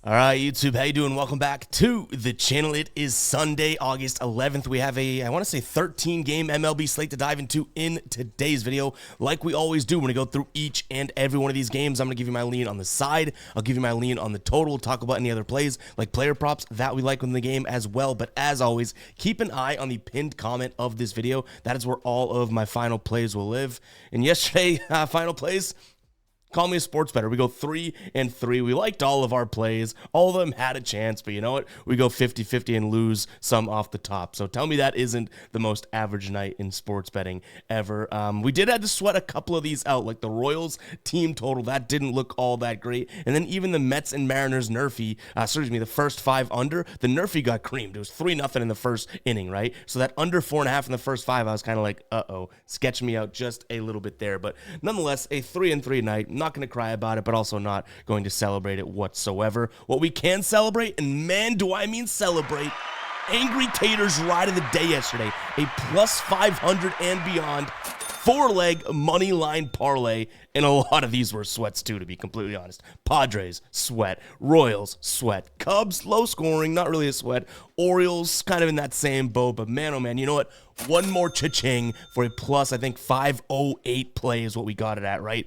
All right, YouTube, how you doing? Welcome back to the channel. It is Sunday, August 11th. We have I want to say 13-game MLB slate to dive into in today's video. Like we always do, when we go through each and every one of these games, I'm going to give you my lean on the side. I'll give you my lean on the total. We'll talk about any other plays, like player props that we like in the game as well. But as always, keep an eye on the pinned comment of this video. That is where all of my final plays will live. And yesterday, final plays, call me a sports bettor. We go 3-3. We liked all of our plays. All of them had a chance, but you know what? We go 50-50 and lose some off the top. So tell me that isn't the most average night in sports betting ever. We did have to sweat a couple of these out, like the Royals team total. That didn't look all that great. And then even the Mets and Mariners the first five under, the Nerfy got creamed. It was 3-0 in the first inning, right? So that under 4.5 in the first five, I was kind of like, sketch me out just a little bit there. But nonetheless, a 3-3 night. Not going to cry about it, but also not going to celebrate it whatsoever. What we can celebrate, and man, do I mean celebrate, Angry Tater's ride of the day yesterday. A plus 500 and beyond 4-leg money line parlay, and a lot of these were sweats too, to be completely honest. Padres, sweat. Royals, sweat. Cubs, low scoring, not really a sweat. Orioles, kind of in that same boat, but man, oh man, you know what? One more cha-ching for a plus, I think 508 play is what we got it at, right?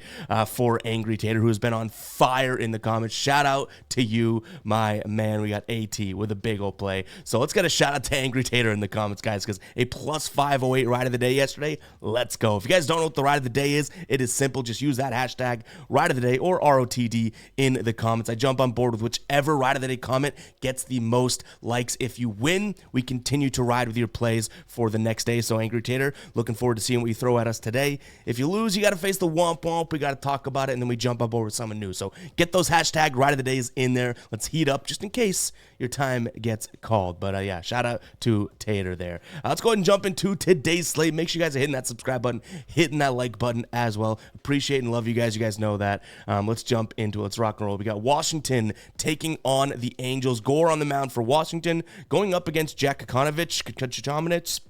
For Angry Tater, who has been on fire in the comments. Shout out to you, my man. We got AT with a big old play. So let's get a shout out to Angry Tater in the comments, guys, because a plus 508 ride of the day yesterday. Let's go. If you guys don't know what the ride of the day is, it is simple. Just use that hashtag ride of the day or ROTD in the comments. I jump on board with whichever ride of the day comment gets the most likes. If you win, we continue to ride with your plays for the next day. So Angry Tater, looking forward to seeing what you throw at us today. If you lose, you got to face the womp womp. We got to talk about it, and then we jump up over someone new. So get those hashtag ride of the days in there. Let's heat up just in case your time gets called. But yeah, shout out to Tater there. Let's go ahead and jump into today's slate. Make sure you guys are hitting that subscribe button, hitting that like button as well. Appreciate and love you guys. You guys know that. Let's jump into it. Let's rock and roll. We got Washington taking on the Angels. Gore on the mound for Washington, going up against Jack Kochanowicz.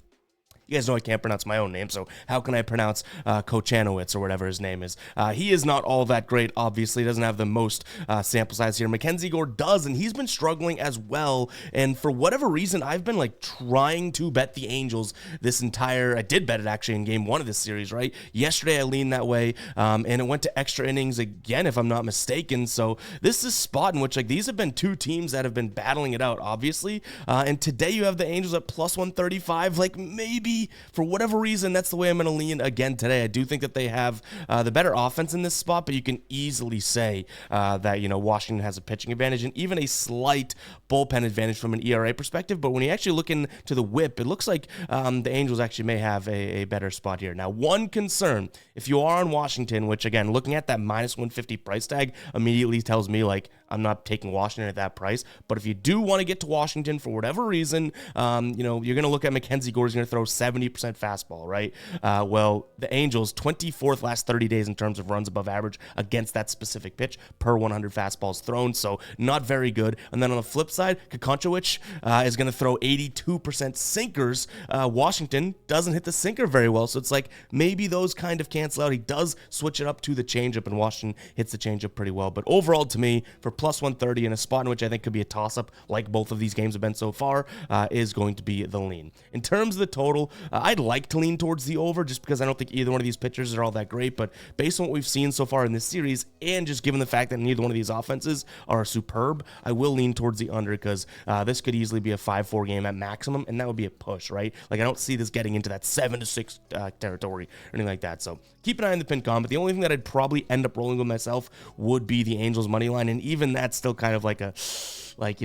You guys know I can't pronounce my own name, so how can I pronounce Kochanowicz or whatever his name is? He is not all that great, obviously. He doesn't have the most sample size here. Mackenzie Gore does, and he's been struggling as well. And for whatever reason, I've been like trying to bet the Angels I did bet it actually in game one of this series, right? Yesterday I leaned that way, and it went to extra innings again, if I'm not mistaken. So this is a spot in which like these have been two teams that have been battling it out, obviously. And today you have the Angels at plus 135. Like maybe for whatever reason, that's the way I'm going to lean again today. I do think that they have the better offense in this spot, but you can easily say that, Washington has a pitching advantage and even a slight bullpen advantage from an ERA perspective. But when you actually look into the whip, it looks like the Angels actually may have a better spot here. Now, one concern, if you are on Washington, which again, looking at that minus 150 price tag immediately tells me like I'm not taking Washington at that price. But if you do want to get to Washington for whatever reason, you're going to look at Mackenzie Gore. He's going to throw 70% fastball, right? Well, the Angels, 24th last 30 days in terms of runs above average against that specific pitch per 100 fastballs thrown, so not very good. And then on the flip side, Kochanowicz is going to throw 82% sinkers. Washington doesn't hit the sinker very well, so it's like maybe those kind of cancel out. He does switch it up to the changeup, and Washington hits the changeup pretty well. But overall, to me, for plus 130 in a spot in which I think could be a toss-up, like both of these games have been so far, is going to be the lean. In terms of the total, I'd like to lean towards the over just because I don't think either one of these pitchers are all that great, but based on what we've seen so far in this series and just given the fact that neither one of these offenses are superb, I will lean towards the under because this could easily be a 5-4 game at maximum, and that would be a push, right? Like I don't see this getting into that 7-6 territory or anything like that. So keep an eye on the pin comment. The only thing that I'd probably end up rolling with myself would be the Angels money line, and even that's still kind of like a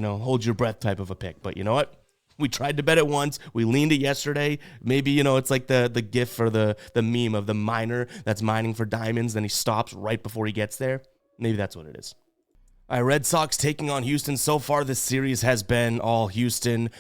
hold your breath type of a pick. But you know what? We tried to bet it once. We leaned it yesterday. Maybe, it's like the gif or the meme of the miner that's mining for diamonds. Then he stops right before he gets there. Maybe that's what it is. All right, Red Sox taking on Houston. So far, this series has been all Houston.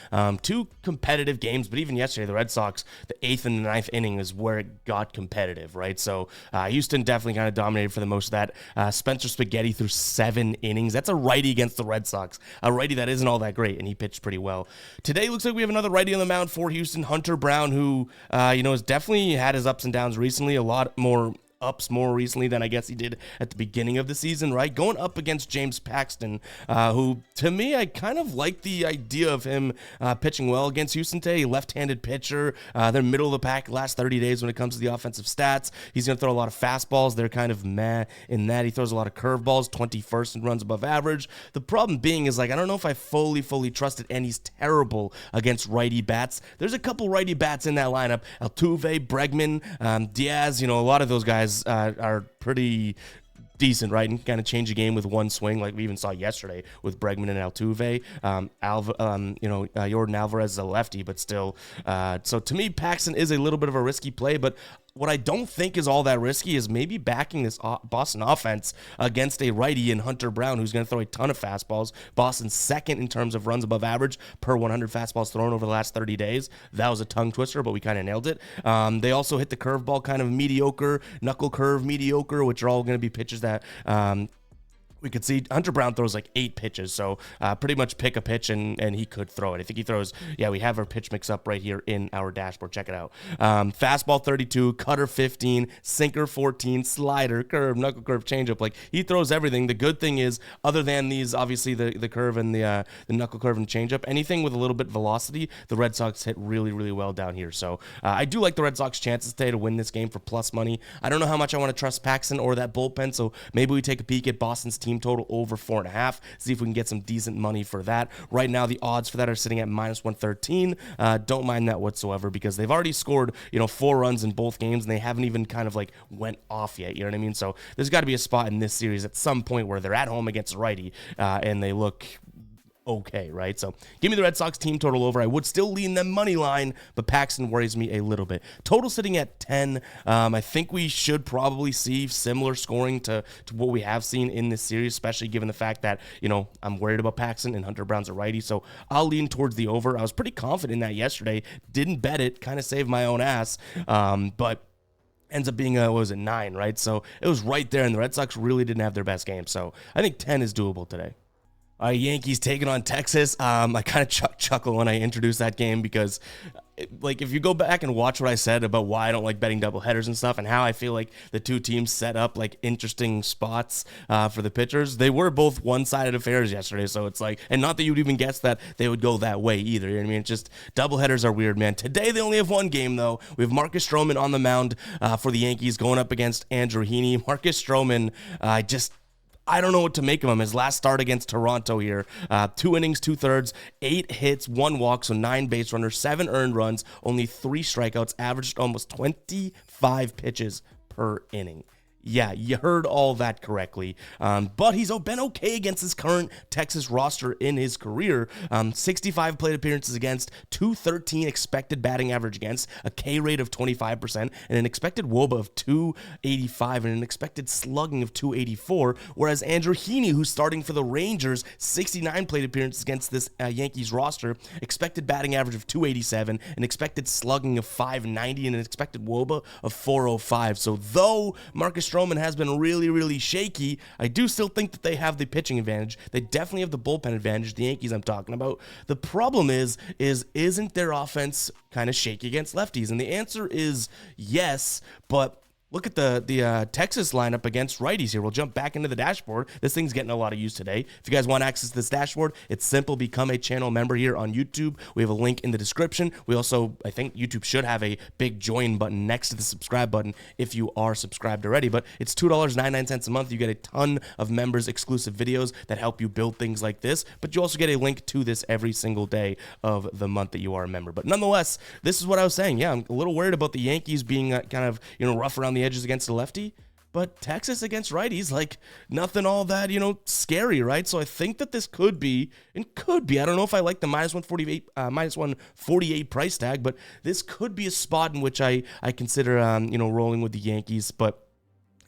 Two competitive games, but even yesterday, the Red Sox, the 8th and the 9th inning is where it got competitive, right? So Houston definitely kind of dominated for the most of that. Spencer Spaghetti threw 7 innings. That's a righty against the Red Sox, a righty that isn't all that great, and he pitched pretty well. Today, looks like we have another righty on the mound for Houston, Hunter Brown, who, has definitely had his ups and downs recently, a lot more ups more recently than I guess he did at the beginning of the season, right? Going up against James Paxton, who, to me, I kind of like the idea of him pitching well against Houston today. A left-handed pitcher. They're middle of the pack last 30 days when it comes to the offensive stats. He's going to throw a lot of fastballs. They're kind of meh in that. He throws a lot of curveballs, 21st in runs above average. The problem being is, like, I don't know if I fully trust it, and he's terrible against righty bats. There's a couple righty bats in that lineup. Altuve, Bregman, Diaz, a lot of those guys are pretty decent, right? And kind of change the game with one swing, like we even saw yesterday with Bregman and Altuve. Jordan Alvarez is a lefty, but still. So to me, Paxton is a little bit of a risky play, but what I don't think is all that risky is maybe backing this Boston offense against a righty in Hunter Brown, who's going to throw a ton of fastballs. Boston's second in terms of runs above average per 100 fastballs thrown over the last 30 days. That was a tongue twister, but we kind of nailed it. They also hit the curveball kind of mediocre, knuckle curve mediocre, which are all going to be pitches that we could see. Hunter Brown throws like 8 pitches, so pretty much pick a pitch and he could throw it. I think he throws, we have our pitch mix up right here in our dashboard. Check it out. Fastball 32, cutter 15, sinker 14, slider, curve, knuckle curve, changeup. Like, he throws everything. The good thing is, other than these, obviously the curve and the knuckle curve and changeup, anything with a little bit of velocity, the Red Sox hit really, really well down here. So I do like the Red Sox chances today to win this game for plus money. I don't know how much I want to trust Paxton or that bullpen, so maybe we take a peek at Boston's team total over 4.5. See if we can get some decent money for that. Right now, the odds for that are sitting at -113. Don't mind that whatsoever, because they've already scored 4 runs in both games, and they haven't even kind of like went off yet. You know what I mean? So there's got to be a spot in this series at some point where they're at home against a righty and they look okay, right? So give me the Red Sox team total over. I would still lean them money line, but Paxton worries me a little bit. Total sitting at 10. I think we should probably see similar scoring to what we have seen in this series, especially given the fact that, I'm worried about Paxton and Hunter Brown's a righty, so I'll lean towards the over. I was pretty confident in that yesterday. Didn't bet it, kind of saved my own ass, but ends up being, 9, right? So it was right there, and the Red Sox really didn't have their best game, so I think 10 is doable today. Yankees taking on Texas. I kind of chuckle when I introduce that game because, if you go back and watch what I said about why I don't like betting doubleheaders and stuff, and how I feel like the two teams set up interesting spots for the pitchers, they were both one-sided affairs yesterday. So it's and not that you would even guess that they would go that way either. You know what I mean? It's just doubleheaders are weird, man. Today they only have one game though. We have Marcus Stroman on the mound for the Yankees going up against Andrew Heaney. Marcus Stroman, I don't know what to make of him. His last start against Toronto here, 2 innings, 2/3, 8 hits, 1 walk, so 9 base runners, 7 earned runs, only 3 strikeouts, averaged almost 25 pitches per inning. Yeah, you heard all that correctly. But he's been okay against his current Texas roster in his career. 65 plate appearances against, 213 expected batting average against, a K rate of 25%, and an expected WOBA of 285, and an expected slugging of 284. Whereas Andrew Heaney, who's starting for the Rangers, 69 plate appearances against this Yankees roster, expected batting average of 287, an expected slugging of 590, and an expected WOBA of 405. So though Marcus Stroman has been really, really shaky, I do still think that they have the pitching advantage. They definitely have the bullpen advantage, the Yankees I'm talking about. The problem isn't their offense kind of shaky against lefties? And the answer is yes, but look at the Texas lineup against righties here. We'll jump back into the dashboard. This thing's getting a lot of use today. If you guys want access to this dashboard, it's simple. Become a channel member here on YouTube. We have a link in the description. We also, I think YouTube should have a big join button next to the subscribe button if you are subscribed already. But it's $2.99 a month. You get a ton of members exclusive videos that help you build things like this. But you also get a link to this every single day of the month that you are a member. But nonetheless, this is what I was saying. Yeah, I'm a little worried about the Yankees being kind of, rough around the edges against the lefty, but Texas against righties, nothing all that, scary, right? So I think that this could be, I don't know if I like the -148 price tag, but this could be a spot in which I consider, rolling with the Yankees. But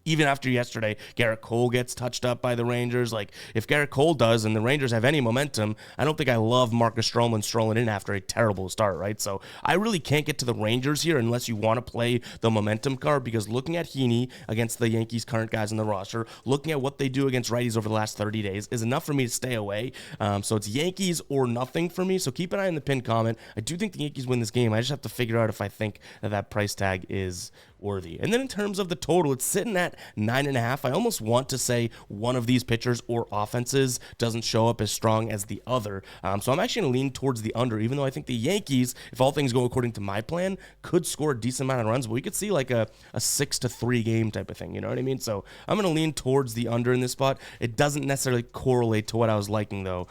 even after yesterday, Garrett Cole gets touched up by the Rangers. If Garrett Cole does and the Rangers have any momentum, I don't think I love Marcus Stroman strolling in after a terrible start, right? So I really can't get to the Rangers here unless you want to play the momentum card, because looking at Heaney against the Yankees' current guys in the roster, looking at what they do against righties over the last 30 days is enough for me to stay away. So it's Yankees or nothing for me. So keep an eye on the pinned comment. I do think the Yankees win this game. I just have to figure out if I think that price tag is worthy. And then in terms of the total, it's sitting at 9.5. I almost want to say one of these pitchers or offenses doesn't show up as strong as the other. So I'm actually going to lean towards the under, even though I think the Yankees, if all things go according to my plan, could score a decent amount of runs, but we could see like a 6-3 game type of thing. You know what I mean? So I'm going to lean towards the under in this spot. It doesn't necessarily correlate to what I was liking though,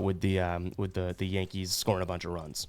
with the Yankees scoring a bunch of runs.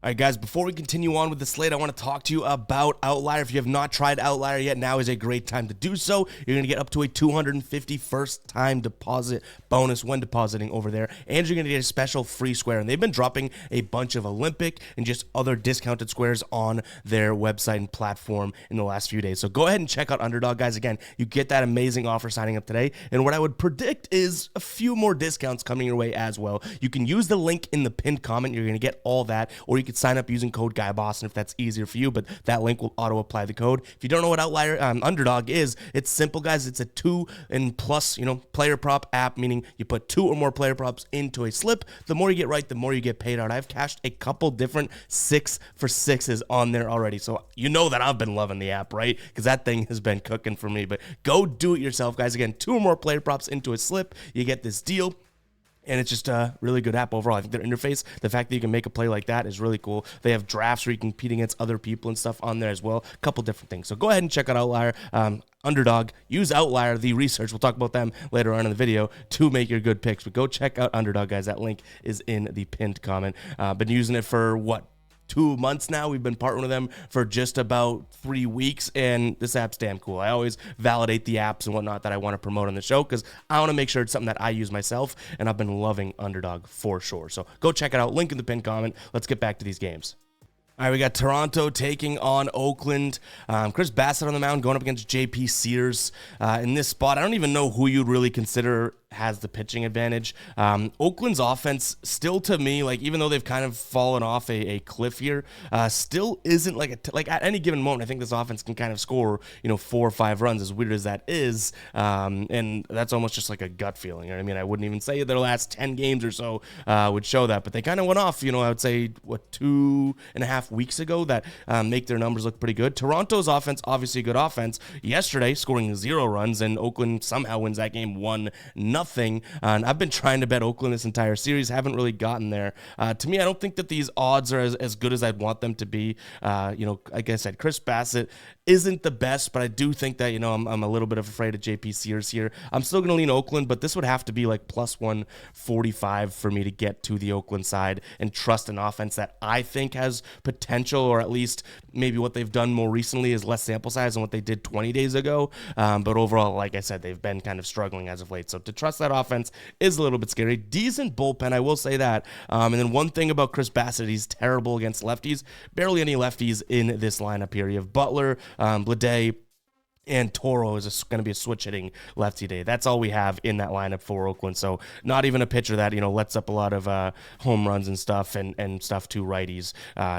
All right, guys, before we continue on with the slate, I want to talk to you about Outlier. If you have not tried Outlier yet, now is a great time to do so. You're going to get up to a $250 first-time deposit bonus when depositing over there, and you're going to get a special free square. And they've been dropping a bunch of Olympic and just other discounted squares on their website and platform in the last few days. So go ahead and check out Underdog, guys. Again, you get that amazing offer signing up today. And what I would predict is a few more discounts coming your way as well. You can use the link in the pinned comment. You're going to get all that, or you could sign up using code GuyBoston if that's easier for you, but that link will auto-apply the code. If you don't know what Outlier Underdog is, it's simple, guys. It's a 2 and plus, player prop app, meaning you put 2 or more player props into a slip. The more you get right, the more you get paid out. I've cashed a couple different 6 for 6s on there already, so you know that I've been loving the app, right? Because that thing has been cooking for me, but go do it yourself, guys. Again, 2 or more player props into a slip, you get this deal. And it's just a really good app overall. I think their interface, the fact that you can make a play like that is really cool. They have drafts where you can compete against other people and stuff on there as well. A couple different things. So go ahead and check out Outlier. Underdog, use Outlier, the research. We'll talk about them later on in the video to make your good picks. But go check out Underdog, guys. That link is in the pinned comment. Been using it for 2 months now. We've been partnering with them for just about 3 weeks, and this app's damn cool. I always validate the apps and whatnot that I want to promote on the show because I want to make sure it's something that I use myself, and I've been loving Underdog for sure. So go check it out. Link in the pinned comment. Let's get back to these games. All right, we got Toronto taking on Oakland. Chris Bassett on the mound going up against JP Sears. In this spot, I don't even know who you'd really consider has the pitching advantage. Oakland's offense still, to me, like, even though they've kind of fallen off a cliff here, still isn't like at any given moment, I think this offense can kind of score, 4 or 5 runs, as weird as that is. And that's almost just like a gut feeling. You know what I mean? I wouldn't even say their last 10 games or so would show that, but they kind of went off, I would say, 2.5 weeks ago that make their numbers look pretty good. Toronto's offense, obviously a good offense. Yesterday, scoring 0 runs, and Oakland somehow wins that game 1-0. And I've been trying to bet Oakland this entire series, haven't really gotten there. To me, I don't think that these odds are as good as I'd want them to be. Like I said, Chris Bassett isn't the best, but I do think that, I'm a little bit afraid of JP Sears here. I'm still going to lean Oakland, but this would have to be like plus 145 for me to get to the Oakland side and trust an offense that I think has potential, or at least maybe what they've done more recently is less sample size than what they did 20 days ago. But overall, like I said, they've been kind of struggling as of late. So to trust that offense is a little bit scary. Decent bullpen, I will say that. And then one thing about Chris Bassett, he's terrible against lefties. Barely any lefties in this lineup here. You have Butler, Blade, and Toro is going to be a switch-hitting lefty day. That's all we have in that lineup for Oakland. So not even a pitcher that, lets up a lot of home runs and stuff and stuff to righties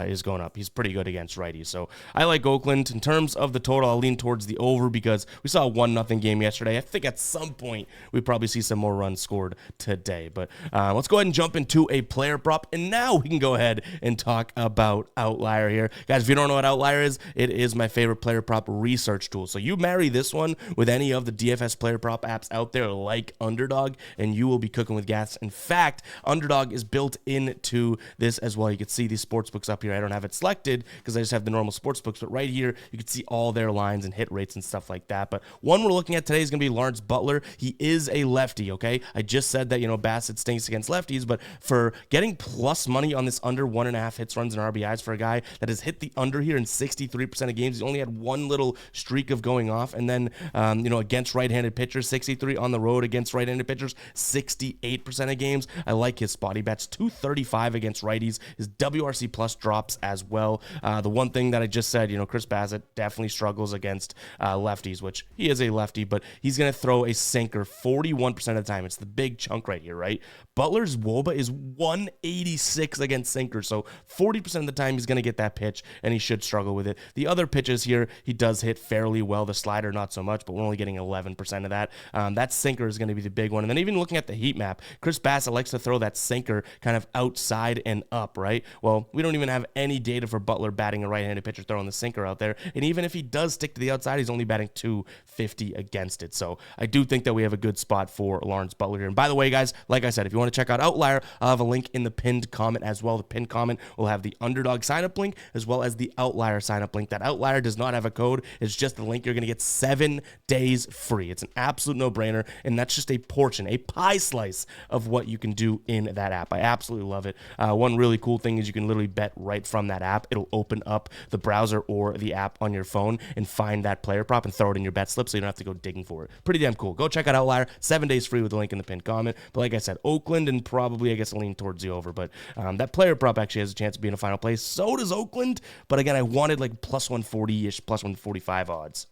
is going up. He's pretty good against righties. So I like Oakland. In terms of the total, I'll lean towards the over because we saw a 1-0 game yesterday. I think at some point we probably see some more runs scored today. But let's go ahead and jump into a player prop. And now we can go ahead and talk about Outlier here. Guys, if you don't know what Outlier is, it is my favorite player prop research tool. So you marry this one with any of the DFS player prop apps out there like Underdog, and you will be cooking with gas. In fact, Underdog is built into this as well. You can see these sports books up here. I don't have it selected because I just have the normal sports books, but right here you can see all their lines and hit rates and stuff like that. But one we're looking at today is going to be Lawrence Butler. He is a lefty, okay? I just said that, Bassett stinks against lefties, but for getting plus money on this under 1.5 hits, runs, and RBIs for a guy that has hit the under here in 63% of games, he's only had one little streak of going off, and then against right-handed pitchers, 63 on the road against right-handed pitchers, 68% of games. I like his spot. He bats 235 against righties. His WRC plus drops as well. The one thing that I just said, Chris Bassett definitely struggles against lefties, which he is a lefty, but he's going to throw a sinker 41% of the time. It's the big chunk right here, right? Butler's WOBA is 186 against sinkers, so 40% of the time he's going to get that pitch, and he should struggle with it. The other pitches here, he does hit fairly well. The slider, not so much, but we're only getting 11% of that. That sinker is going to be the big one. And then even looking at the heat map, Chris Bassett likes to throw that sinker kind of outside and up, right? Well, we don't even have any data for Butler batting a right-handed pitcher throwing the sinker out there. And even if he does stick to the outside, he's only batting .250 against it. So I do think that we have a good spot for Lawrence Butler here. And by the way, guys, like I said, if you want to check out Outlier, I'll have a link in the pinned comment as well. The pinned comment will have the Underdog sign-up link as well as the Outlier sign-up link. That Outlier does not have a code. It's just the link. You're going to get 7 days free. It's an absolute no-brainer, and that's just a portion, a pie slice of what you can do in that app. I absolutely love it. One really cool thing is you can literally bet right from that app. It'll open up the browser or the app on your phone and find that player prop and throw it in your bet slip so you don't have to go digging for it. Pretty damn cool. Go check out Outlier. 7 days free with the link in the pinned comment. But like I said, Oakland and probably, I guess, lean towards the over. But that player prop actually has a chance of being a final play. So does Oakland. But again, I wanted like plus 140-ish, plus 145 odds.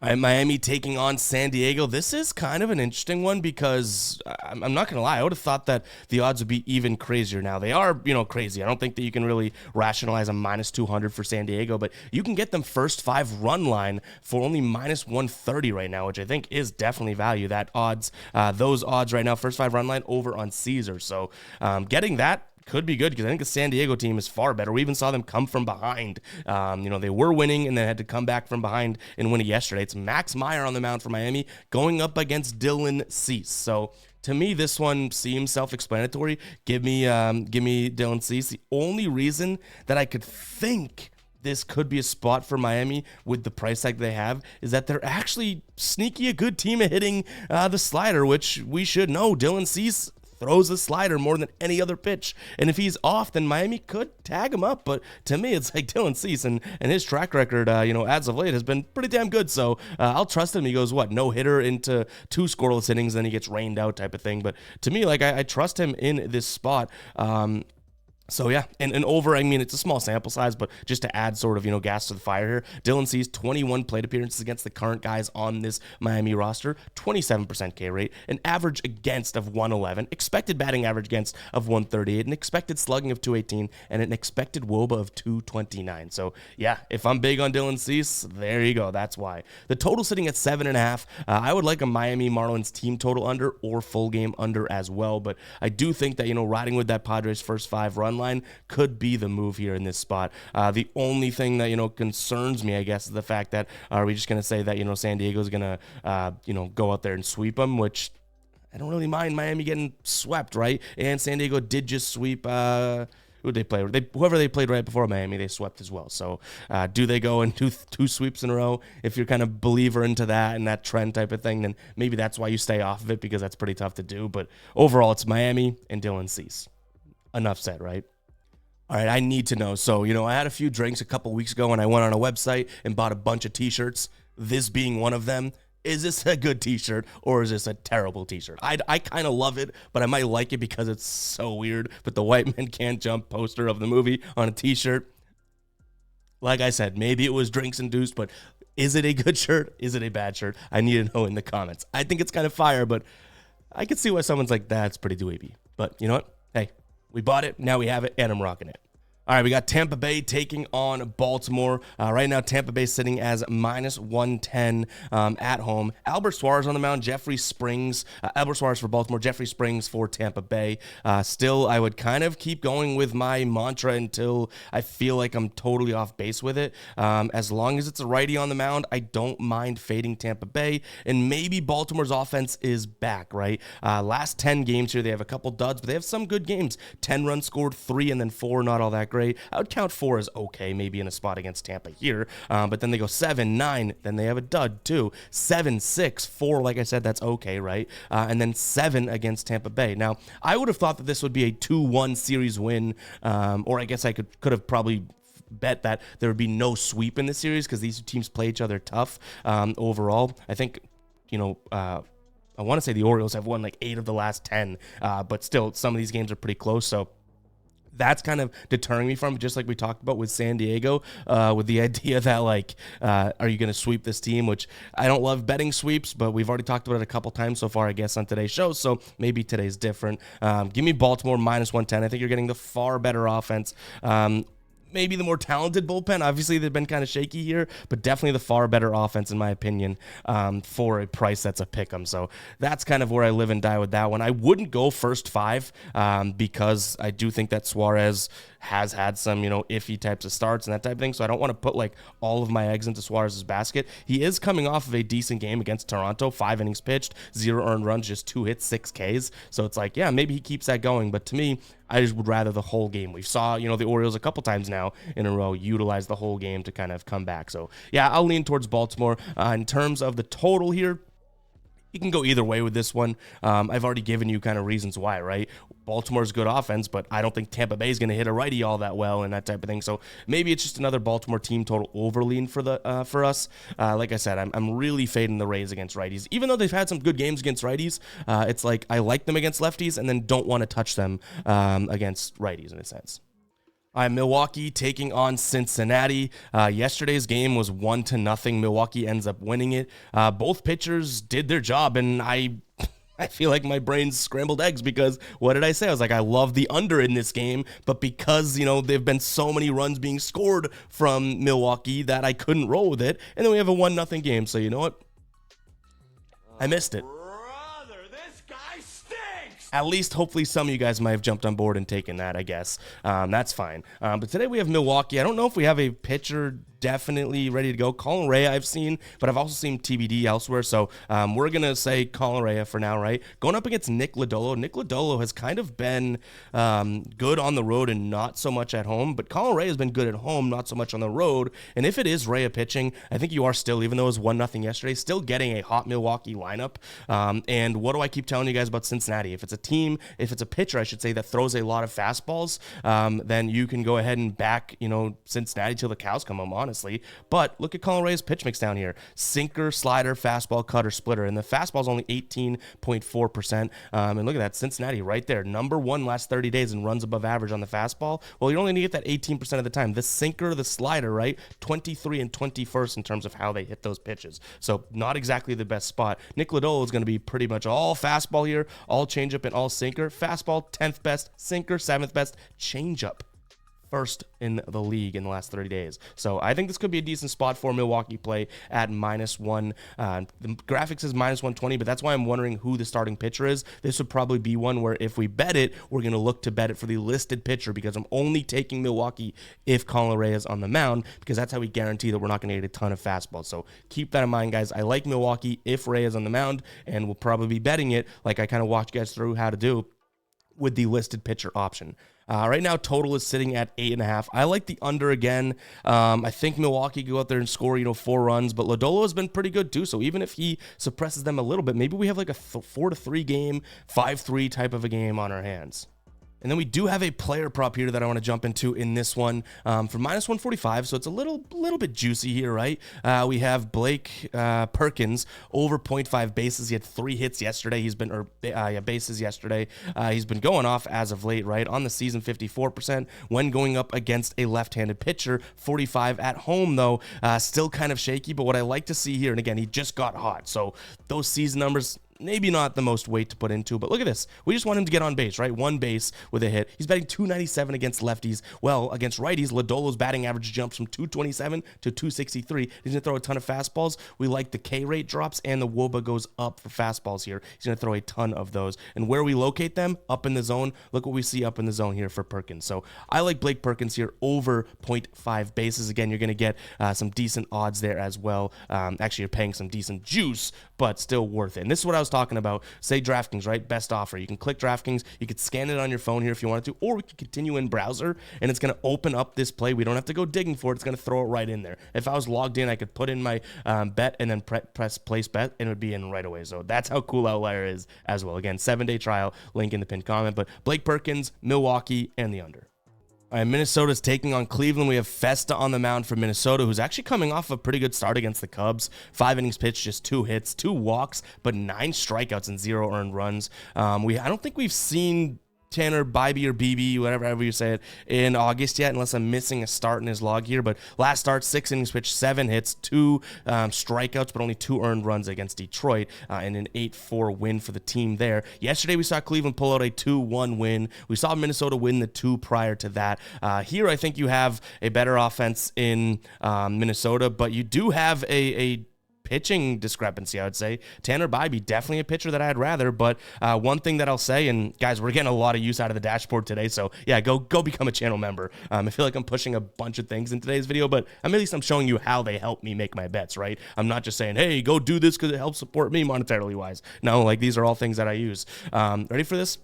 All right, Miami taking on San Diego. This is kind of an interesting one because I'm not going to lie. I would have thought that the odds would be even crazier. Now, they are, crazy. I don't think that you can really rationalize a minus 200 for San Diego, but you can get them first 5 run line for only minus 130 right now, which I think is definitely value. Those odds right now, first 5 run line over on Caesar. So getting that could be good because I think the San Diego team is far better. We even saw them come from behind. They were winning and then had to come back from behind and win it yesterday. It's Max Meyer on the mound for Miami going up against Dylan Cease. So to me, this one seems self-explanatory. Give me Dylan Cease. The only reason that I could think this could be a spot for Miami with the price tag they have is that they're actually sneaky a good team at hitting the slider, which we should know. Dylan Cease throws the slider more than any other pitch. And if he's off, then Miami could tag him up. But to me, it's like Dylan Cease, and his track record, as of late, has been pretty damn good. So I'll trust him. He goes, no hitter into 2 scoreless innings, then he gets rained out type of thing. But to me, I trust him in this spot. So yeah, and over, I mean, it's a small sample size, but just to add sort of, gas to the fire here, Dylan Cease, 21 plate appearances against the current guys on this Miami roster, 27% K rate, an average against of 111, expected batting average against of 138, an expected slugging of 218, and an expected WOBA of 229. So yeah, if I'm big on Dylan Cease, there you go. That's why. The total sitting at 7.5. I would like a Miami Marlins team total under or full game under as well, but I do think that, riding with that Padres first 5 run line could be the move here in this spot. The only thing that concerns me, I guess, is the fact that are we just going to say that San Diego's going to go out there and sweep them, which I don't really mind Miami getting swept, right? And San Diego did just sweep who they play? Whoever they played right before Miami, they swept as well. So do they go and do 2 sweeps in a row? If you're kind of believer into that and that trend type of thing, then maybe that's why you stay off of it, because that's pretty tough to do. But overall, it's Miami and Dylan Cease. Enough said, right? All right, I need to know. So, I had a few drinks a couple weeks ago and I went on a website and bought a bunch of t-shirts, this being one of them. Is this a good t-shirt or is this a terrible t-shirt? I kind of love it, but I might like it because it's so weird. But the White Men Can't Jump poster of the movie on a t-shirt, like I said, maybe it was drinks induced, but is it a good shirt? Is it a bad shirt? I need to know in the comments. I think it's kind of fire, but I can see why someone's like, that's pretty dweeby. But you know what? Hey, we bought it, now we have it, and I'm rocking it. All right, we got Tampa Bay taking on Baltimore. Right now, Tampa Bay sitting as minus 110 at home. Albert Suarez on the mound, Jeffrey Springs. Albert Suarez for Baltimore, Jeffrey Springs for Tampa Bay. Still, I would kind of keep going with my mantra until I feel like I'm totally off base with it. As long as it's a righty on the mound, I don't mind fading Tampa Bay. And maybe Baltimore's offense is back, right? Last 10 games here, they have a couple duds, but they have some good games. 10 runs scored, 3 and then 4, not all that great. I would count 4 as okay, maybe in a spot against Tampa here. But then they go 7, 9, then they have a dud too. 7, 6, 4, like I said, that's okay, right? And then 7 against Tampa Bay. Now, I would have thought that this would be a 2-1 series win, or I guess I could have probably bet that there would be no sweep in this series because these teams play each other tough overall. I think, I want to say the Orioles have won like 8 of the last 10, but still, some of these games are pretty close, so that's kind of deterring me from it, just like we talked about with San Diego, with the idea that, are you going to sweep this team, which I don't love betting sweeps, but we've already talked about it a couple times so far, I guess, on today's show, so maybe today's different. Give me Baltimore minus 110. I think you're getting the far better offense. maybe the more talented bullpen. Obviously, they've been kind of shaky here, but definitely the far better offense, in my opinion, for a price that's a pick 'em. So that's kind of where I live and die with that one. I wouldn't go first five because I do think that Suarez has had some, iffy types of starts and that type of thing. So I don't want to put like all of my eggs into Suarez's basket. He is coming off of a decent game against Toronto, 5 innings pitched, 0 earned runs, just 2 hits, 6 Ks. So it's like, yeah, maybe he keeps that going. But to me, I just would rather the whole game. We saw, the Orioles a couple times now in a row utilize the whole game to kind of come back. So yeah, I'll lean towards Baltimore. In terms of the total here, you can go either way with this one. I've already given you kind of reasons why, right? Baltimore's good offense, but I don't think Tampa Bay is going to hit a righty all that well and that type of thing. So maybe it's just another Baltimore team total overlean for us. Like I said, I'm really fading the Rays against righties. Even though they've had some good games against righties, it's like I like them against lefties and then don't want to touch them against righties in a sense. Milwaukee taking on Cincinnati. Yesterday's game was 1-0. Milwaukee ends up winning it. Both pitchers did their job, and I feel like my brain's scrambled eggs because what did I say? I was like, I love the under in this game, but because, there've been so many runs being scored from Milwaukee that I couldn't roll with it. And then we have a 1-0 game. So you know what? I missed it. At least, hopefully, some of you guys might have jumped on board and taken that, I guess. That's fine. But today we have Milwaukee. I don't know if we have a pitcher definitely ready to go. Colin Rea I've seen, but I've also seen TBD elsewhere. So we're going to say Colin Rea for now, right? Going up against Nick Lodolo. Nick Lodolo has kind of been good on the road and not so much at home. But Colin Rea has been good at home, not so much on the road. And if it is Rea pitching, I think you are still, even though it was 1-0 yesterday, still getting a hot Milwaukee lineup. And what do I keep telling you guys about Cincinnati? If it's a pitcher, I should say, that throws a lot of fastballs, then you can go ahead and back, Cincinnati till the cows come home, honestly. But look at Colin Rea's pitch mix down here. Sinker, slider, fastball, cutter, splitter. And the fastball's only 18.4%. And look at that, Cincinnati right there. Number 1 last 30 days and runs above average on the fastball. Well, you only need to get that 18% of the time. The sinker, the slider, right? 23 and 21st in terms of how they hit those pitches. So not exactly the best spot. Nick Lodolo is going to be pretty much all fastball here, all changeup and all sinker. Fastball, 10th best. Sinker, 7th best. Changeup, first in the league in the last 30 days. So I think this could be a decent spot for Milwaukee play at -1. The graphic says -120, but that's why I'm wondering who the starting pitcher is. This would probably be one where if we bet it, we're going to look to bet it for the listed pitcher because I'm only taking Milwaukee if Colin Rea is on the mound because that's how we guarantee that we're not going to get a ton of fastballs. So keep that in mind, guys. I like Milwaukee if Rea is on the mound, and we'll probably be betting it like I kind of walked you guys through how to do with the listed pitcher option. Right now, total is sitting at 8.5. I like the under again. I think Milwaukee go out there and score, 4 runs, but Lodolo has been pretty good too. So even if he suppresses them a little bit, maybe we have like a 4-3 game, 5-3 type of a game on our hands. And then we do have a player prop here that I want to jump into in this one for -145. So it's a little bit juicy here, right? We have Blake Perkins over 0.5 bases. He had 3 hits yesterday. Bases yesterday. He's been going off as of late, right? On the season, 54% when going up against a left-handed pitcher. 45 at home, though, still kind of shaky. But what I like to see here, and again, he just got hot. So those season numbers, maybe not the most weight to put into, but look at this. We just want him to get on base, right? 1 base with a hit. He's batting .297 against lefties. Well, against righties, Lodolo's batting average jumps from .227 to .263. He's going to throw a ton of fastballs. We like the K rate drops, and the WOBA goes up for fastballs here. He's going to throw a ton of those. And where we locate them, up in the zone, look what we see up in the zone here for Perkins. So I like Blake Perkins here over 0.5 bases. Again, you're going to get some decent odds there as well. Actually, you're paying some decent juice, but still worth it. And this is what I was talking about. Say DraftKings, right? Best offer. You can click DraftKings. You could scan it on your phone here if you wanted to, or we could continue in browser, and it's going to open up this play. We don't have to go digging for it. It's going to throw it right in there. If I was logged in, I could put in my bet and then press place bet, and it would be in right away. So that's how cool Outlier is as well. Again, 7-day trial, link in the pinned comment. But Blake Perkins, Milwaukee, and the under. All right, Minnesota's taking on Cleveland. We have Festa on the mound for Minnesota, who's actually coming off a pretty good start against the Cubs. 5 innings pitched, just 2 hits, 2 walks, but 9 strikeouts and 0 earned runs. I don't think we've seen Tanner Bybee or BB, whatever you say it, in August yet, unless I'm missing a start in his log here. But last start, 6 innings pitched, 7 hits, 2 strikeouts, but only 2 earned runs against Detroit, and an 8-4 win for the team there. Yesterday, we saw Cleveland pull out a 2-1 win. We saw Minnesota win the 2 prior to that. Here, I think you have a better offense in Minnesota, but you do have a pitching discrepancy, I would say. Tanner Bybee, definitely a pitcher that I'd rather, but one thing that I'll say, and guys, we're getting a lot of use out of the dashboard today, so yeah, go become a channel member. I feel like I'm pushing a bunch of things in today's video, but at least I'm showing you how they help me make my bets, right? I'm not just saying, hey, go do this because it helps support me monetarily wise. No, like these are all things that I use. Ready for this?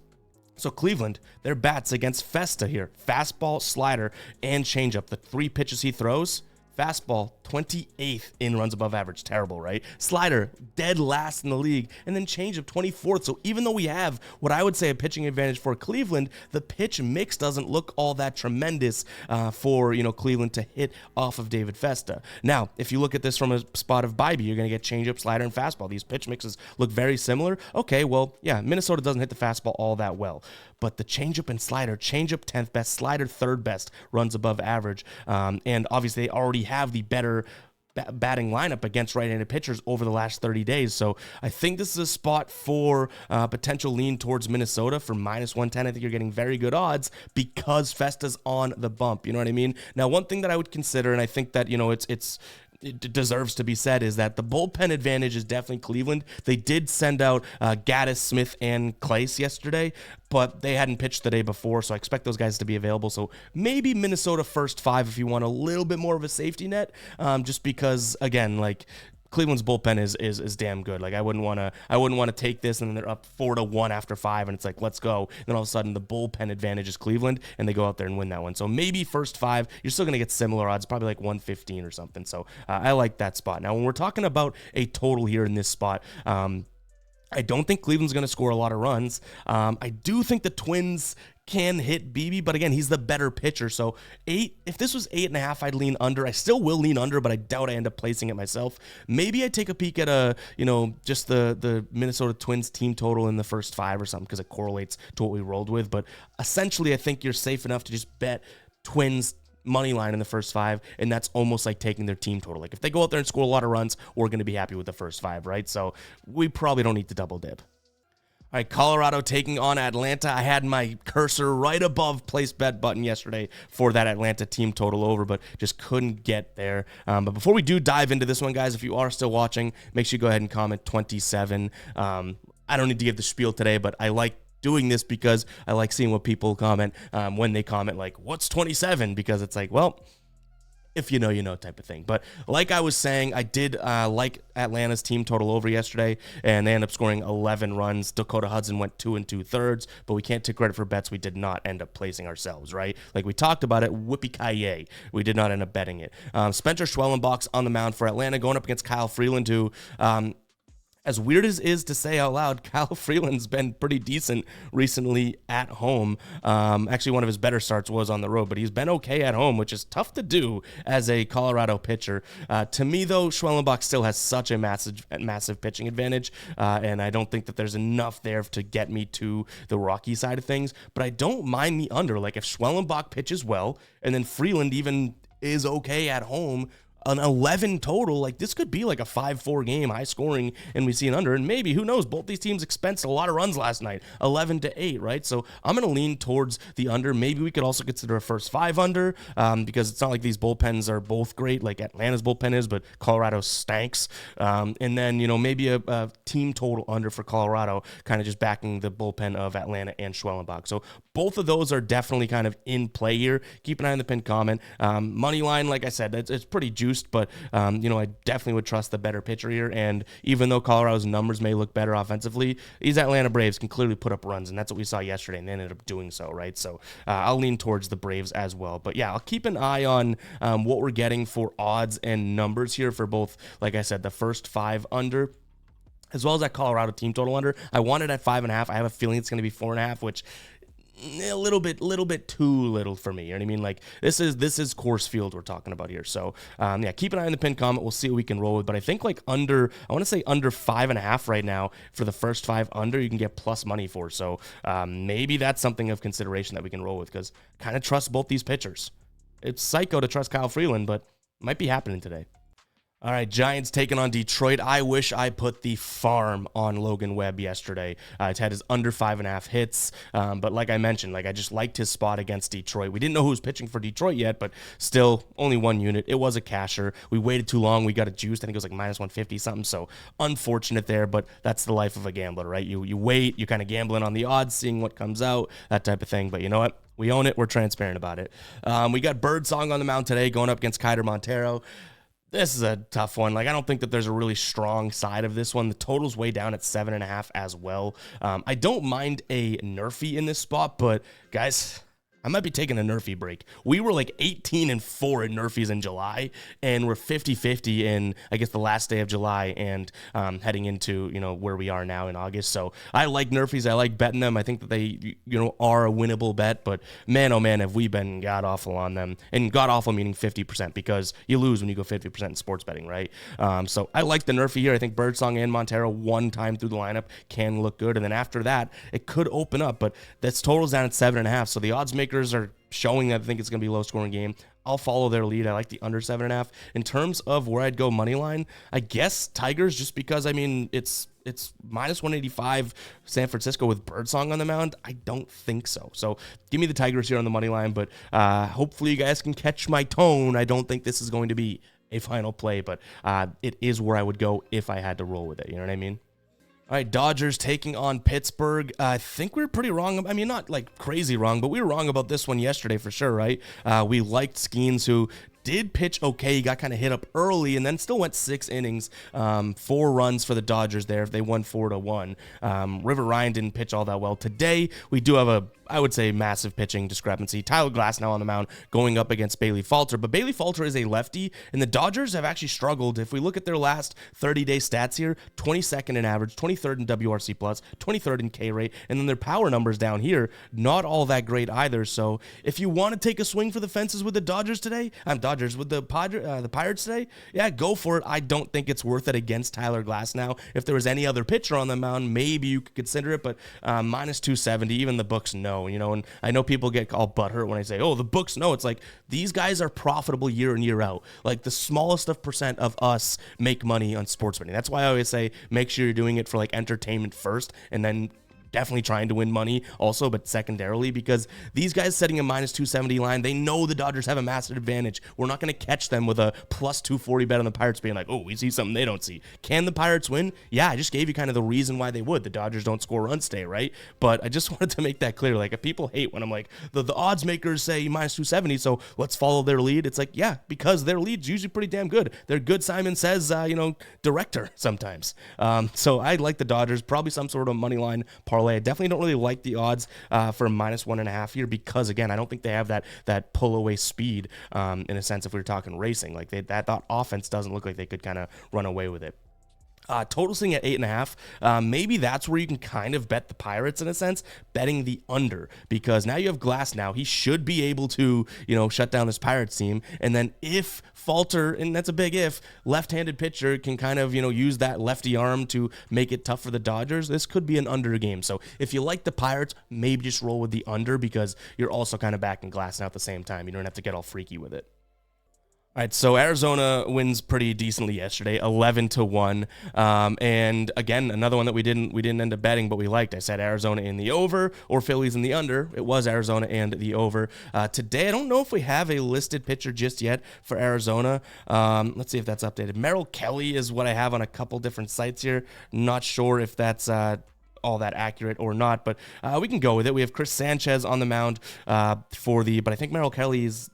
So Cleveland, their bats against Festa here. Fastball, slider, and changeup. The 3 pitches he throws. Fastball, 28th in runs above average. Terrible, right? Slider, dead last in the league. And then changeup, 24th. So even though we have what I would say a pitching advantage for Cleveland, the pitch mix doesn't look all that tremendous for, Cleveland to hit off of David Festa. Now, if you look at this from a spot of Bybee, you're going to get changeup, slider, and fastball. These pitch mixes look very similar. Okay, well, yeah, Minnesota doesn't hit the fastball all that well. But the changeup and slider, changeup 10th best, slider 3rd best, runs above average. And obviously, they already have the better batting lineup against right-handed pitchers over the last 30 days. So I think this is a spot for potential lean towards Minnesota for -110. I think you're getting very good odds because Festa's on the bump. You know what I mean? Now, one thing that I would consider, and I think that, it deserves to be said, is that the bullpen advantage is definitely Cleveland. They did send out Gaddis, Smith, and Clace yesterday, but they hadn't pitched the day before, so I expect those guys to be available. So maybe Minnesota first 5 if you want a little bit more of a safety net, just because, again, like, Cleveland's bullpen is damn good. Like I wouldn't want to take this and then they're up 4-1 after 5 and it's like, let's go. And then all of a sudden the bullpen advantage is Cleveland and they go out there and win that one. So maybe first 5, you're still going to get similar odds, probably like 115 or something. So I like that spot. Now when we're talking about a total here in this spot, I don't think Cleveland's going to score a lot of runs. I do think the Twins can hit BB, but again, he's the better pitcher. So 8, if this was 8.5, I'd lean under. I still will lean under, but I doubt I end up placing it myself. Maybe I take a peek at just the Minnesota Twins team total in the first 5 or something because it correlates to what we rolled with. But essentially, I think you're safe enough to just bet Twins money line in the first 5, and that's almost like taking their team total. Like if they go out there and score a lot of runs, we're going to be happy with the first 5, right? So we probably don't need to double dip. All right, Colorado taking on Atlanta. I had my cursor right above place bet button yesterday for that Atlanta team total over, but just couldn't get there. But before we do dive into this one, guys, if you are still watching, make sure you go ahead and comment 27. I don't need to give the spiel today, but I like doing this because I like seeing what people comment when they comment like, what's 27? Because it's like, well, if you know type of thing. But like I was saying, I did like Atlanta's team total over yesterday, and they ended up scoring 11 runs. Dakota Hudson went 2 2/3, but we can't take credit for bets we did not end up placing ourselves, right? Like we talked about it, whoopee-ki-yay. We did not end up betting it. Spencer Schwellenbach's on the mound for Atlanta, going up against Kyle Freeland, who as weird as it is to say out loud, Kyle Freeland's been pretty decent recently at home. Actually, one of his better starts was on the road, but he's been okay at home, which is tough to do as a Colorado pitcher. To me, though, Schwellenbach still has such a massive pitching advantage, and I don't think that there's enough there to get me to the Rocky side of things, but I don't mind the under. Like, if Schwellenbach pitches well, and then Freeland even is okay at home, an 11 total, like this could be like a 5-4 game, high scoring, and we see an under, and maybe, who knows, both these teams expensed a lot of runs last night, 11-8, right? So I'm going to lean towards the under. Maybe we could also consider a first 5 under, because it's not like these bullpens are both great, like Atlanta's bullpen is, but Colorado stanks. And then, maybe a team total under for Colorado, kind of just backing the bullpen of Atlanta and Schwellenbach. So both of those are definitely kind of in play here. Keep an eye on the pinned comment. Money line, like I said, it's pretty juicy. But, I definitely would trust the better pitcher here. And even though Colorado's numbers may look better offensively, these Atlanta Braves can clearly put up runs. And that's what we saw yesterday. And they ended up doing so, right? So I'll lean towards the Braves as well. But yeah, I'll keep an eye on what we're getting for odds and numbers here for both, like I said, the first 5 under, as well as that Colorado team total under. I want it at 5.5. I have a feeling it's going to be 4.5, which a little bit too little for me. You know what I mean? Like this is course field we're talking about here. So yeah, keep an eye on the pin comment. We'll see what we can roll with. But I think like I want to say under 5.5 right now for the first 5 under, you can get plus money for. So maybe that's something of consideration that we can roll with because kind of trust both these pitchers. It's psycho to trust Kyle Freeland, but might be happening today. All right, Giants taking on Detroit. I wish I put the farm on Logan Webb yesterday. It's had his under 5.5 hits, but like I mentioned, like I just liked his spot against Detroit. We didn't know who was pitching for Detroit yet, but still only 1 unit. It was a casher. We waited too long. We got it juiced. I think it was like minus 150 something. So unfortunate there, but that's the life of a gambler, right? You wait. You're kind of gambling on the odds, seeing what comes out, that type of thing. But you know what? We own it. We're transparent about it. We got Birdsong on the mound today, going up against Kiter Montero. This is a tough one. Like, I don't think that there's a really strong side of this one. The total's way down at 7.5 as well. I don't mind a nerfy in this spot, but guys, I might be taking a nerfy break. We were like 18-4 in nerfies in July, and we're 50-50 in, I guess, the last day of July and heading into, where we are now in August. So I like nerfies. I like betting them. I think that they, are a winnable bet, but man, oh man, have we been god-awful on them. And god-awful meaning 50% because you lose when you go 50% in sports betting, right? So I like the nerfy here. I think Birdsong and Montero one time through the lineup can look good. And then after that, it could open up, but this total's down at 7.5. So the odds makers are showing that I think it's going to be a low-scoring game. I'll follow their lead. I like the under 7.5. In terms of where I'd go money line, I guess Tigers, just because, it's minus 185 San Francisco with Birdsong on the mound. I don't think so. So give me the Tigers here on the money line, but hopefully you guys can catch my tone. I don't think this is going to be a final play, but it is where I would go if I had to roll with it. You know what I mean? All right, Dodgers taking on Pittsburgh. I think we were pretty wrong. I mean, not like crazy wrong, but we were wrong about this one yesterday for sure, right? We liked Skeens, who did pitch okay. He got kind of hit up early and then still went 6 innings, 4 runs for the Dodgers there. They won 4-1. River Ryan didn't pitch all that well. Today, we do have I would say, massive pitching discrepancy. Tyler Glass now on the mound going up against Bailey Falter, but Bailey Falter is a lefty, and the Dodgers have actually struggled. If we look at their last 30-day stats here, 22nd in average, 23rd in WRC+, 23rd in K rate, and then their power numbers down here, not all that great either. So if you want to take a swing for the fences with the Dodgers today, with the Pirates today, yeah, go for it. I don't think it's worth it against Tyler Glass now. If there was any other pitcher on the mound, maybe you could consider it, but minus 270, even the books know. And I know people get all butthurt when I say, oh, the books know. It's like, these guys are profitable year in, year out. Like, the smallest of percent of us make money on sports betting. That's why I always say, make sure you're doing it for like entertainment first, and then definitely trying to win money also, but secondarily, because these guys setting a minus 270 line, they know the Dodgers have a massive advantage. We're not going to catch them with a plus 240 bet on the Pirates being like, oh, we see something they don't see. Can the Pirates win? Yeah, I just gave you kind of the reason why they would. The Dodgers don't score runs today, right? But I just wanted to make that clear. Like, if people hate when I'm like, the odds makers say minus 270, so let's follow their lead. It's like, yeah, because their lead's usually pretty damn good. They're good, Simon Says, director sometimes. So I like the Dodgers, probably some sort of money line parlay. I definitely don't really like the odds for minus 1.5 here because, again, I don't think they have that pull away speed in a sense if we were talking racing. Like that offense doesn't look like they could kind of run away with it. Total sitting at 8.5. Maybe that's where you can kind of bet the Pirates in a sense, betting the under, because now you have Glass now. He should be able to, shut down this Pirates team. And then if Falter, and that's a big if, left-handed pitcher can kind of, use that lefty arm to make it tough for the Dodgers, this could be an under game. So if you like the Pirates, maybe just roll with the under because you're also kind of backing Glass now at the same time. You don't have to get all freaky with it. All right, so Arizona wins pretty decently yesterday, 11-1, and again, another one that we didn't end up betting, but we liked. I said Arizona in the over or Phillies in the under. It was Arizona and the over. Today, I don't know if we have a listed pitcher just yet for Arizona. Let's see if that's updated. Merrill Kelly is what I have on a couple different sites here. Not sure if that's all that accurate or not, but we can go with it. We have Chris Sanchez on the mound but I think Merrill Kelly is,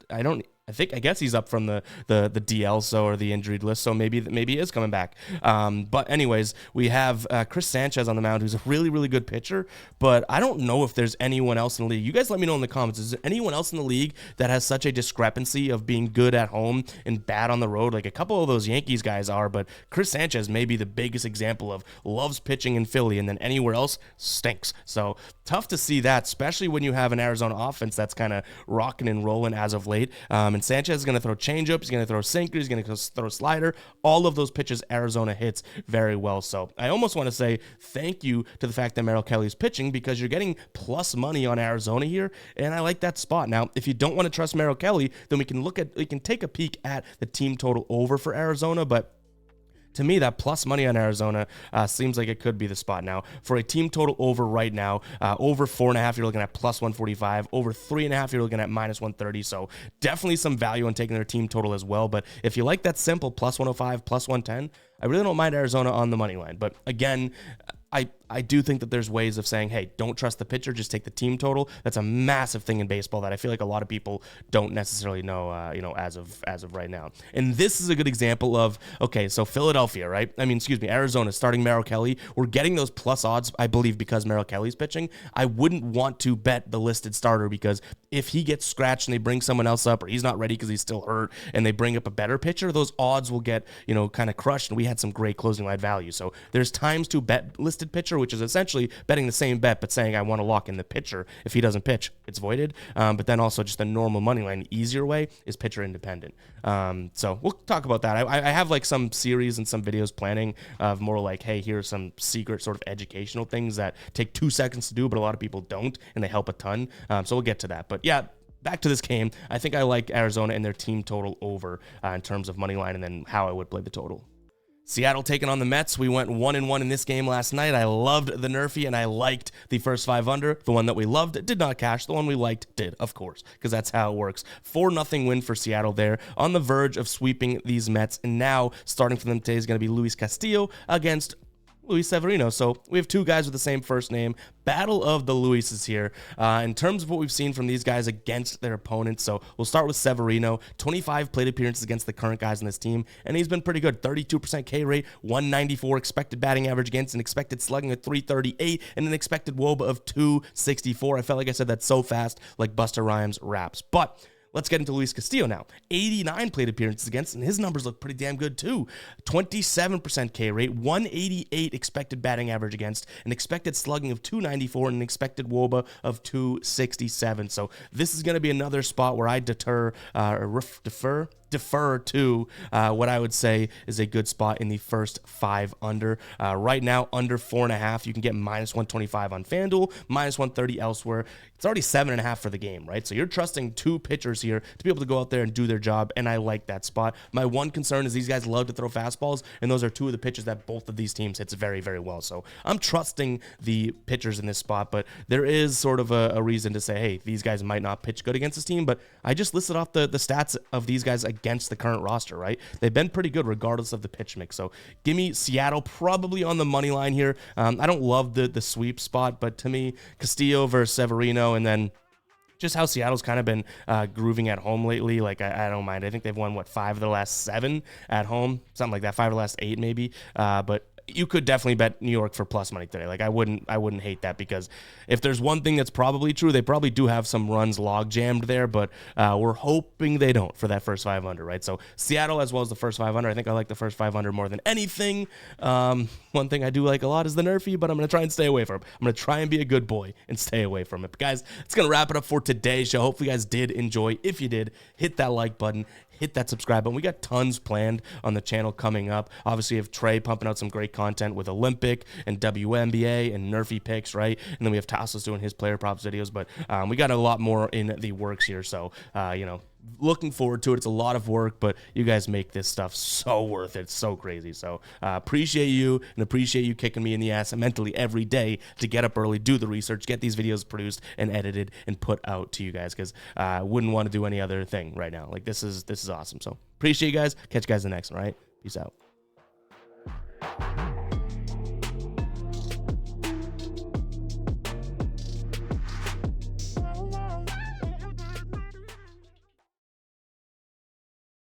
I guess he's up from the DL, so, or the injured list, so maybe he is coming back. But anyways, we have Chris Sanchez on the mound, who's a really, really good pitcher, but I don't know if there's anyone else in the league. You guys let me know in the comments. Is there anyone else in the league that has such a discrepancy of being good at home and bad on the road? Like a couple of those Yankees guys are, but Chris Sanchez may be the biggest example of loves pitching in Philly, and then anywhere else stinks. So tough to see that, especially when you have an Arizona offense that's kind of rocking and rolling as of late. And Sanchez is going to throw changeup, he's going to throw sinker, he's going to throw slider. All of those pitches Arizona hits very well. So I almost want to say thank you to the fact that Merrill Kelly's pitching, because you're getting plus money on Arizona here, and I like that spot. Now, if you don't want to trust Merrill Kelly, then we can take a peek at the team total over for Arizona, but to me, that plus money on Arizona seems like it could be the spot. Now, for a team total over right now, over 4.5, you're looking at plus 145. Over 3.5, you're looking at minus 130. So definitely some value on taking their team total as well. But if you like that simple plus 105, plus 110, I really don't mind Arizona on the money line. But again, I do think that there's ways of saying, hey, don't trust the pitcher, just take the team total. That's a massive thing in baseball that I feel like a lot of people don't necessarily know, as of right now. And this is a good example of, okay, so Philadelphia, right? Arizona starting Merrill Kelly. We're getting those plus odds, I believe, because Merrill Kelly's pitching. I wouldn't want to bet the listed starter, because if he gets scratched and they bring someone else up, or he's not ready because he's still hurt, and they bring up a better pitcher, those odds will get, kind of crushed. And we had some great closing line value. So there's times to bet listed pitcher, which is essentially betting the same bet, but saying I want to lock in the pitcher. If he doesn't pitch, it's voided. But then also just the normal money line, the easier way is pitcher independent. So we'll talk about that. I have like some series and some videos planning of more like, hey, here's some secret sort of educational things that take 2 seconds to do, but a lot of people don't, and they help a ton. So we'll get to that. But yeah, back to this game. I think I like Arizona and their team total over in terms of money line, and then how I would play the total. Seattle taking on the Mets. We went 1-1 in this game last night. I loved the Nerfy, and I liked the first 5 under. The one that we loved did not cash. The one we liked did, of course, because that's how it works. 4-0 win for Seattle there, on the verge of sweeping these Mets. And now, starting for them today is going to be Luis Castillo against Luis Severino. So we have two guys with the same first name. Battle of the Luises here. In terms of what we've seen from these guys against their opponents, so we'll start with Severino. 25 plate appearances against the current guys on this team, and he's been pretty good. 32% K rate, 194 expected batting average against, an expected slugging of 338, and an expected WOBA of 264. I felt like I said that so fast, like Busta Rhymes raps. But let's get into Luis Castillo now. 89 plate appearances against, and his numbers look pretty damn good too. 27% K rate, 188 expected batting average against, an expected slugging of 294, and an expected WOBA of 267. So this is going to be another spot where I defer to what I would say is a good spot in the first 5 under. Right now, under 4.5, you can get minus 125 on FanDuel, minus 130 elsewhere. It's already 7.5 for the game, right? So you're trusting 2 pitchers here to be able to go out there and do their job, and I like that spot. My one concern is these guys love to throw fastballs, and those are 2 of the pitches that both of these teams hits very, very well. So I'm trusting the pitchers in this spot, but there is sort of a reason to say, hey, these guys might not pitch good against this team, but I just listed off the stats of these guys against the current roster, right? They've been pretty good regardless of the pitch mix. So give me Seattle probably on the money line here. I don't love the sweep spot, but to me, Castillo versus Severino, and then just how Seattle's kind of been grooving at home lately. Like, I don't mind. I think they've won, 5 of the last 7 at home? Something like that. 5 of the last 8 maybe. But you could definitely bet New York for plus money today. Like, I wouldn't hate that, because if there's one thing that's probably true, they probably do have some runs log jammed there, but we're hoping they don't for that first 5 under, right? So Seattle as well as the first 5 under. I think I like the first 5 under more than anything. One thing I do like a lot is the Nerfy, but I'm going to try and stay away from it. I'm going to try and be a good boy and stay away from it. But guys, it's going to wrap it up for today's show. Hopefully you guys did enjoy. If you did, hit that like button. Hit that subscribe button. We got tons planned on the channel coming up. Obviously, we have Trey pumping out some great content with Olympic and WNBA and MLB Picks, right? And then we have Tassos doing his player props videos. But we got a lot more in the works here. So, looking forward to it. It's a lot of work, but you guys make this stuff so worth it. It's so crazy. So appreciate you, and appreciate you kicking me in the ass mentally every day to get up early, do the research, get these videos produced and edited and put out to you guys, because I wouldn't want to do any other thing right now. Like, this is awesome. So appreciate you guys. Catch you guys in the next one, all right? Peace out.